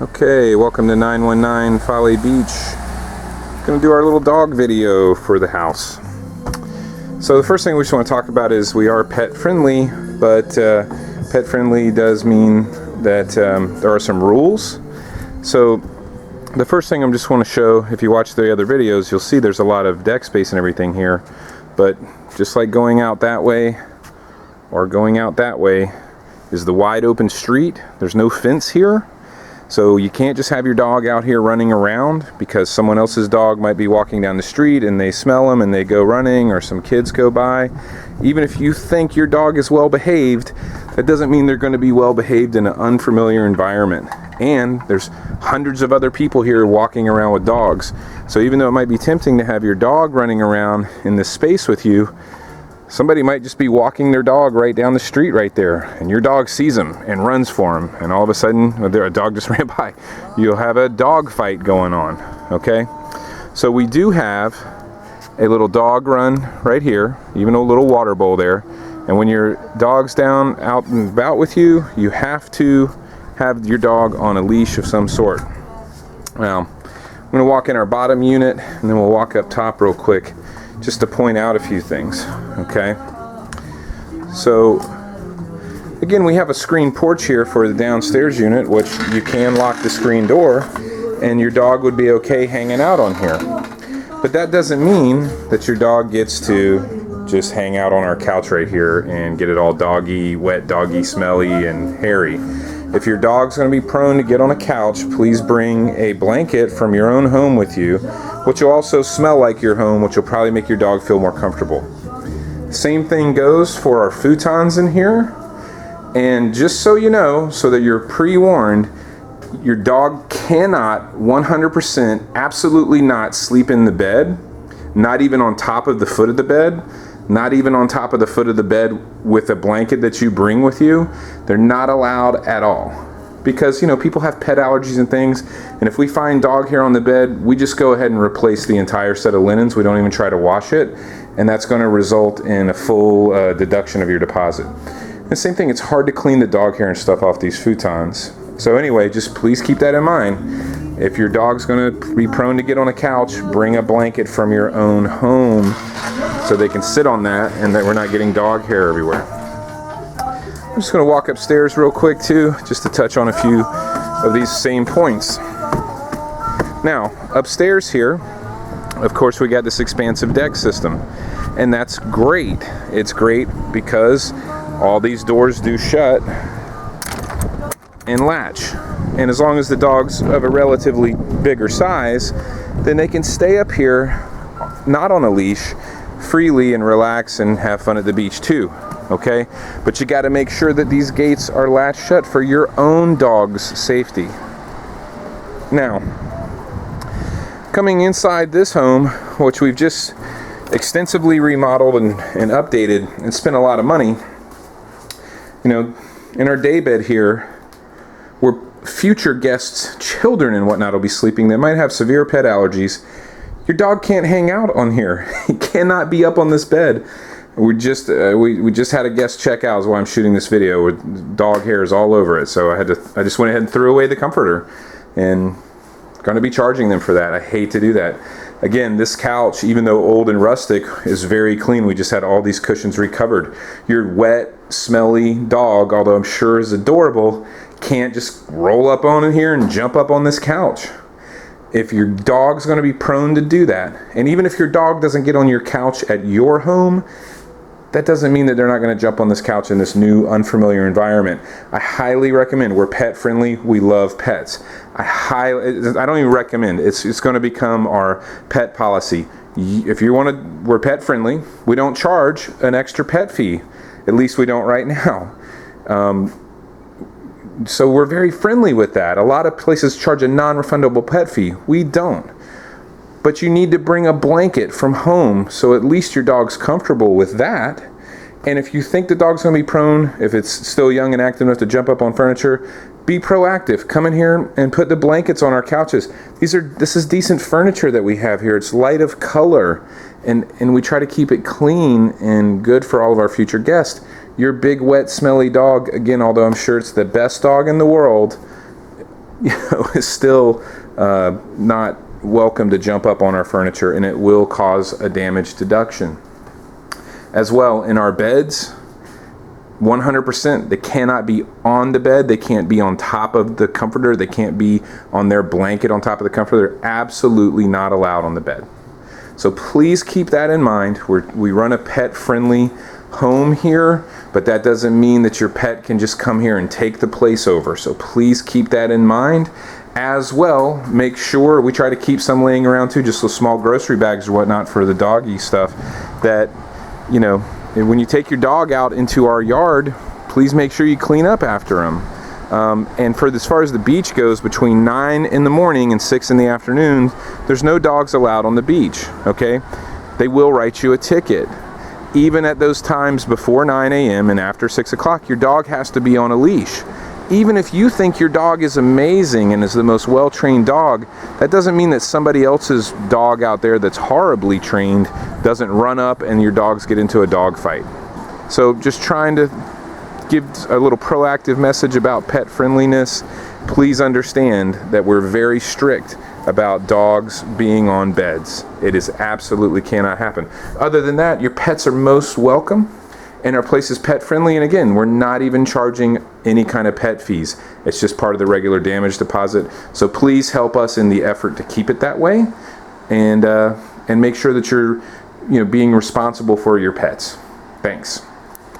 Okay, welcome to 919 Folly Beach. Gonna do our little dog video for the house. So the first thing we just want to talk about is we are pet friendly, but pet friendly does mean that there are some rules. So the first thing I just want to show, if you watch the other videos, you'll see there's a lot of deck space and everything here, but just like going out that way or going out that way is the wide open street. There's no fence here. So you can't just have your dog out here running around because someone else's dog might be walking down the street and they smell them and they go running, or some kids go by. Even if you think your dog is well behaved, that doesn't mean they're going to be well behaved in an unfamiliar environment. And there's hundreds of other people here walking around with dogs. So even though it might be tempting to have your dog running around in this space with you, somebody might just be walking their dog right down the street right there, and your dog sees them and runs for them, and all of a sudden a dog just ran by. You'll have a dog fight going on. Okay, so we do have a little dog run right here, even a little water bowl there, and when your dog's down out and about with you, you have to have your dog on a leash of some sort. Now I'm going to walk in our bottom unit and then we'll walk up top real quick just to point out a few things. Okay, so again, we have a screen porch here for the downstairs unit, which you can lock the screen door and your dog would be okay hanging out on here. But that doesn't mean that your dog gets to just hang out on our couch right here and get it all doggy, wet, doggy, smelly, and hairy. If your dog's going to be prone to get on a couch, please bring a blanket from your own home with you, which will also smell like your home, which will probably make your dog feel more comfortable. Same thing goes for our futons in here. And just so you know, so that you're pre-warned, your dog cannot 100% absolutely not sleep in the bed, not even on top of the foot of the bed, not even on top of the foot of the bed with a blanket that you bring with you. They're not allowed at all. Because, you know, people have pet allergies and things, and if we find dog hair on the bed, we just go ahead and replace the entire set of linens. We don't even try to wash it, and that's going to result in a full deduction of your deposit. The same thing, it's hard to clean the dog hair and stuff off these futons. So anyway, just please keep that in mind. If your dog's going to be prone to get on a couch, bring a blanket from your own home so they can sit on that and that we're not getting dog hair everywhere. I'm just going to walk upstairs real quick too, just to touch on a few of these same points. Now, upstairs here, of course, we got this expansive deck system, and that's great. It's great because all these doors do shut and latch. And as long as the dog's of a relatively bigger size, then they can stay up here, not on a leash, freely and relax and have fun at the beach too. Okay, but you got to make sure that these gates are latched shut for your own dog's safety. Now, coming inside this home, which we've just extensively remodeled and updated and spent a lot of money, you know, in our day bed here, where future guests' children and whatnot will be sleeping that might have severe pet allergies, your dog can't hang out on here. He cannot be up on this bed. We just had a guest check out, is why I'm shooting this video, with dog hairs all over it. So I just went ahead and threw away the comforter, and going to be charging them for that. I hate to do that. Again, this couch, even though old and rustic, is very clean. We just had all these cushions recovered. Your wet, smelly dog, although I'm sure is adorable, can't just roll up on in here and jump up on this couch. If your dog's going to be prone to do that, and even if your dog doesn't get on your couch at your home, that doesn't mean that they're not going to jump on this couch in this new unfamiliar environment. I highly recommend. We're pet friendly. We love pets. I don't even recommend. It's going to become our pet policy. If you want to, we're pet friendly. We don't charge an extra pet fee. At least we don't right now. So we're very friendly with that. A lot of places charge a non-refundable pet fee. We don't. But you need to bring a blanket from home so at least your dog's comfortable with that. And if you think the dog's going to be prone, if it's still young and active enough to jump up on furniture, be proactive. Come in here and put the blankets on our couches. This is decent furniture that we have here. It's light of color, and we try to keep it clean and good for all of our future guests. Your big, wet, smelly dog, again, although I'm sure it's the best dog in the world, is still not welcome to jump up on our furniture, and it will cause a damage deduction. As well, in our beds, 100%, they cannot be on the bed, they can't be on top of the comforter, they can't be on their blanket on top of the comforter. They're absolutely not allowed on the bed. So please keep that in mind. We run a pet-friendly home here, but that doesn't mean that your pet can just come here and take the place over. So please keep that in mind. As well, make sure, we try to keep some laying around too, just those small grocery bags or whatnot for the doggy stuff, that, you know, when you take your dog out into our yard, please make sure you clean up after them. And for as far as the beach goes, between 9 in the morning and 6 in the afternoon, there's no dogs allowed on the beach, okay? They will write you a ticket. Even at those times before 9 a.m. and after 6 o'clock, your dog has to be on a leash. Even if you think your dog is amazing and is the most well-trained dog, that doesn't mean that somebody else's dog out there that's horribly trained doesn't run up and your dogs get into a dog fight. So just trying to give a little proactive message about pet friendliness. Please understand that we're very strict about dogs being on beds. It is absolutely cannot happen. Other than that, your pets are most welcome, and our place is pet friendly. And again, we're not even charging any kind of pet fees. It's just part of the regular damage deposit. So please help us in the effort to keep it that way, and make sure that you're being responsible for your pets. Thanks.